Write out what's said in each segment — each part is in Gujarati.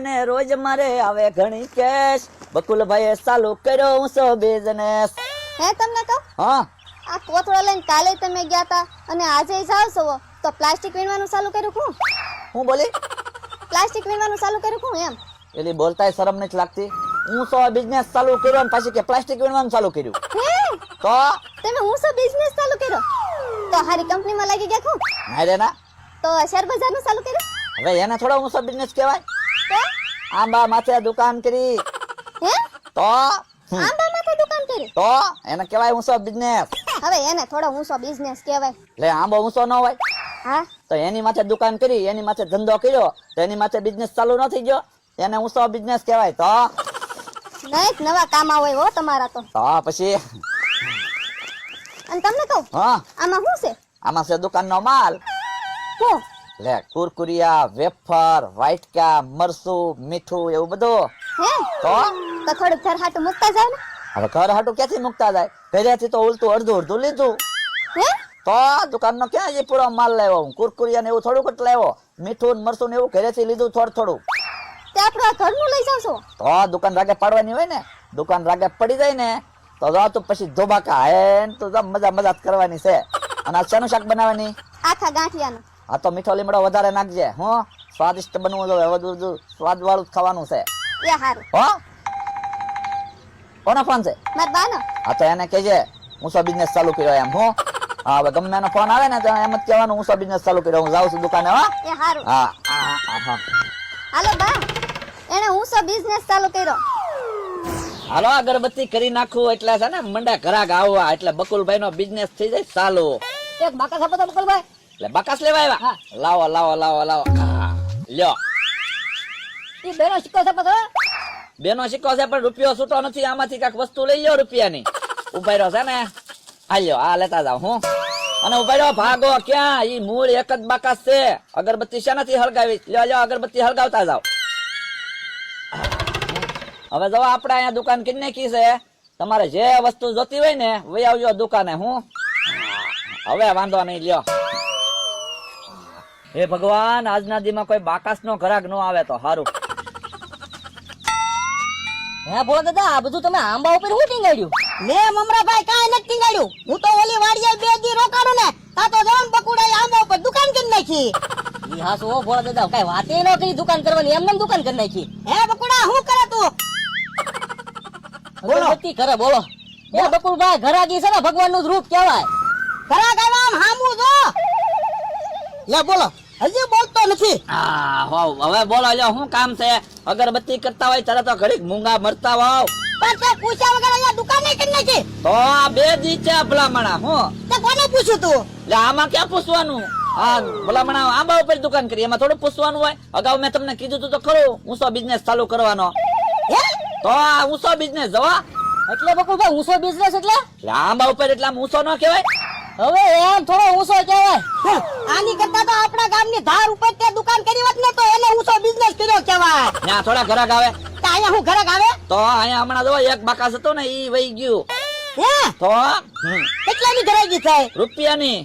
ને રોજ મારે આવે ઘણી કેશ. બકુલભાઈએ ચાલુ કર્યો ઊંચો બિઝનેસ. હે તમને કહું હા આ કોથળો લઈને કાલે તમે ગયા તા અને આજે જાવ છો તો પ્લાસ્ટિક વીણવાનું ચાલુ કર્યું કોણ? હું બોલી પ્લાસ્ટિક વીણવાનું ચાલુ કર્યું કોણ એમ? એલી બોલતાય શરમ નથી લાગતી. ઊંચો બિઝનેસ ચાલુ કર્યો ને પાછી કે પ્લાસ્ટિક વીણવાનું ચાલુ કર્યું. હે તો તમે ઊંચો બિઝનેસ ચાલુ કર્યો તો હારી કંપનીમાં લાગી ગયા કોણ? ના રે ના, તો શેર બજારનું ચાલુ કર્યું હવે એને થોડો ઊંચો બિઝનેસ કહેવાય. તો આંબા માથે દુકાન કરી હે તો આંબા માથે દુકાન કરી તો એને કહેવાય ઊંચો બિઝનેસ. હવે એને થોડો ઊંચો બિઝનેસ કહેવાય. એટલે આંબો ઊંચો ન હોય હા તો એની માથે દુકાન કરી, એની માથે ધંધો કર્યો તો એની માથે બિઝનેસ ચાલુ ન થઈ ગયો, એને ઊંચો બિઝનેસ કહેવાય. તો નહીં નવા કામ હોય હો તમારા તો. પછી અને તમને કહું હા આમાં શું છે? આમાં છે દુકાનનો માલ. શું લે કુરકુરિયા, વેફર, વાટકા, મરસું, મીઠું એવું બધું. હે તો થોડુંક ઘર હાટું મૂકતા જાવ ને. હવે ઘર હાટું ક્યાંથી મુકતા જાય? ઘરેથી તો ઉલટું અડધું અડધું લીધું. હે તો દુકાનનો ક્યાં એ પૂરો માલ લાવ્યો હું? કુરકુરિયા ને એવું થોડુંક જ લાવ્યો, મીઠું ને મરસું ને એવું ઘરેથી લીધું થોડું થોડું. તે આપણે આ ઘરનું લઈ જાવ છો? તો દુકાન રાગે પાડવાની હોય ને, દુકાન રાગે પડી જાય ને તો જો તું પછી ધોબાકા હે તો મજા મજા જ કરવાની છે. અને આ શેનું શાક બનાવવાની? આખા ગાંઠિયાનું. આ તો મીઠો લીમડો વધારે નાખજે. હું સ્વાદિષ્ટ બનવું જોઈએ, વધુ સ્વાદ વાળું જ ખાવાનું છે. એ હારું. હો કોનો ફોન છે? માર બાનો. હા તો એને કહેજે ઊંચો બિઝનેસ ચાલુ કર્યો એમ. હું હા હવે ગમે એનો ફોન આવે ને તો એમ જ કહેવાનું ઊંચો બિઝનેસ ચાલુ કર્યો, હું જાઉં છું દુકાને. હો એ હારું. હા હા હા હાલો બા એને ઊંચો બિઝનેસ ચાલુ કર્યો. હાલો અગરબત્તી કરી નાખું એટલે છે ને મંડા ઘરાક આવવા, એટલે બકુલભાઈ નો બિઝનેસ થઈ જાય ચાલુ. એક બાકા સાપો તો બકલભાઈ. એટલે બકાસ લેવા આવ્યા? લાવો લાવો લાવો લાવો. હા, લ્યો ઈ બેનો સિક્કો સાપો તો. બેનો સિક્કો છે પણ રૂપિયો છૂટો નથી. આમાંથી કાંઈક વસ્તુ લઈ લ્યો રૂપિયાની. ઉભા રહ્યો છે ને, આ લ્યો આ લેતા જાવ. હું અને ઉભા રહ્યો ભાગો ક્યાં? ઈ મૂળ એક જ બાકાસ છે. અગરબત્તી શેનાથી હળગાવી? લ્યો લ્યો અગરબત્તી હળગાવતા જાવ. હવે જો આપણે અહીંયા દુકાન કરી નાખી છે. તમારે જે વસ્તુ જોતી હોય ને વહી આવજો દુકાને. હું હવે વાંધો નહીં. લ્યો હે ભગવાન, આજના દીમાં કોઈ બાકાસ નો ઘરાક નો આવે તો સારું. હે ભોળા દાદા આ બધું તમે આંબા ઉપર શું ટીંગાડ્યું? લે મમરાભાઈ કાંઈ નથી ટીંગાડ્યું. હું તો ઓલી વાડીએ 2 દી રોકાણું ને તા તો જવાન બકુડાએ આંબા ઉપર દુકાન કરી નાખી. ઈ હાસુ હો ભોળા દાદા, કઈ વાતે ન કરી દુકાન કરવાની, એમને દુકાન કરી નાખી. હે બકુડા શું કરે તું? અગરબત્તી કરે બોલો. એ બકુલભાઈ ઘરાગી છે ને ભગવાનનું જ રૂપ કહેવાય. ઘરા ગામ હામું જો. લે બોલો હજી બોલતો નથી. હા હો હવે બોલો. લ્યો શું કામ છે? અગરબત્તી કરતા હોય ત્યારે તો ઘડીક મૂંગા મરતા હોવ. પણ તે પૂછ્યા વગર અહીંયા દુકાન નહીં કરી નાખી. તો આ 2 દી છે ભલામણા. હું તે કોને પૂછ્યું તું? એટલે આમાં ક્યાં પૂછવાનું? હા ભલામણા આંબા ઉપર દુકાન કરી, એમાં થોડું પૂછવાનું હોય? અગાઉ મેં તમને કીધું તું તો ખરું ઊંચો બિઝનેસ ચાલુ કરવાનો. હે તો આ ઊંચો બિઝનેસ જવા એટલે બકુલભાઈ ઊંચો બિઝનેસ એટલે આંબા ઉપર એટલે આમ ઊંચો ન કહેવાય? હવે એમ થોડો ઊંચો કહેવાય. આની કરતા તો આપણા ગામની ધાર ઉપર તે દુકાન કરી હોત ને તો એને ઊંચો બિઝનેસ કર્યો કહેવાય. ત્યાં થોડા ઘરાક આવે તો અહીંયા હું ઘરાક આવે? તો અહીંયા હમણાં જો એક બાકાસ હતો ને ઈ વહી ગયું. હે તો કેટલાની ઘરાકી થાય? રૂપિયાની.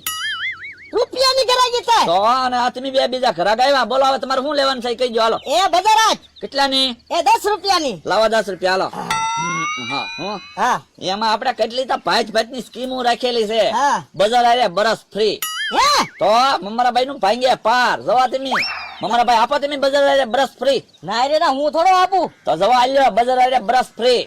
રૂપિયાની ઘરાકી થાય? તો અને આ તમે 2 બીજા ઘરાક આવ્યા. બોલો હવે તમારે શું લેવાનું છે કહીજો. હાલો એ બજારાજ કેટલાની? એ 10 રૂપિયાની. લાવો 10 રૂપિયા. હાલો હા હું હા એમાં આપણે કેટલી તો ભાત ની સ્કીમો રાખેલી છે. હા. બજાર આરે બરસ ફ્રી. હે તો મમરાભાઈ નું ભાંગે પાર. જવા તમે મમરાભાઈ આપો તમે બજાર આરે બરસ ફ્રી. ના રે ના હું થોડો આપું. તો જવા આલ્યો બજાર આરે બ્રશ ફ્રી.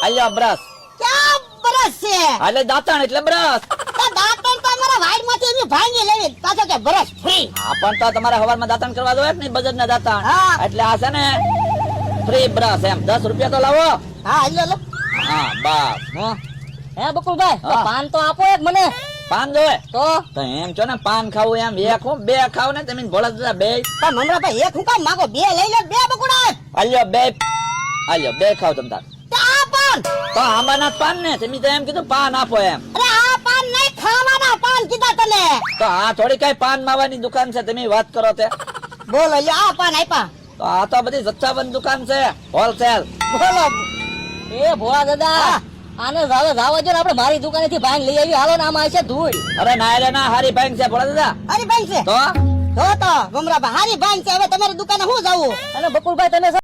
આલ્યો બ્રશ. ક્યાં બરસ છે? એટલે દાંતણ એટલે બ્રશ. તો દાંતણ તો અમારા વાડમાંથી એની ભાંગી લેવી, પાછો કે બરસ ફ્રી. હા પણ તો તમારે હવારમાં દાંતણ કરવા જોઈએ ને બજાર ના દાંતણ. હા. એટલે આ છે ને ફ્રી બ્રશ એમ. 10 રૂપિયા તો લાવો. હા લો હા બસ. હું હે બકુલભાઈ તો હા. પાન તો આપો એક મને. પાન જોવે તો તો એમ છો ને પાન ખાવું એમ એક હું 2 ખાવ ને તમે ભોળા દાદા 2. પણ મમરાભાઈ એક હું કામ માંગો? 2 લઈ લો, 2 બકુડા. આલ્યો 2. આલ્યો 2 ખાવ તમ તાર. તો આ પાન. તો આંબાના પાન ને તમે તો એમ કીધું પાન આપો એમ. અરે આ પાન નહીં, ખાવાના પાન કીધા તને. તો આ થોડી કઈ પાન માવાની દુકાન છે? તમે વાત કરો તે. બોલો લ્યો આ પાન આપ્યા. તો આ તો બધી જથ્થાબંધ દુકાન છે, હોલસેલ. બોલો એ ભોળા દાદા આને જાવે જાવા જો ને આપણે મારી દુકાનેથી ભાંગ લઈ આવી. હાલો ને આમાં છે ધૂળ. અરે ના રે ના, હારી ભાંગ છે ભોળા દાદા. હરી ભાઈ છે તો તો મમરાભાઈ હારી ભાઈ છે. હવે તમારી દુકાને હું જાવું? અને બકુલભાઈ તમે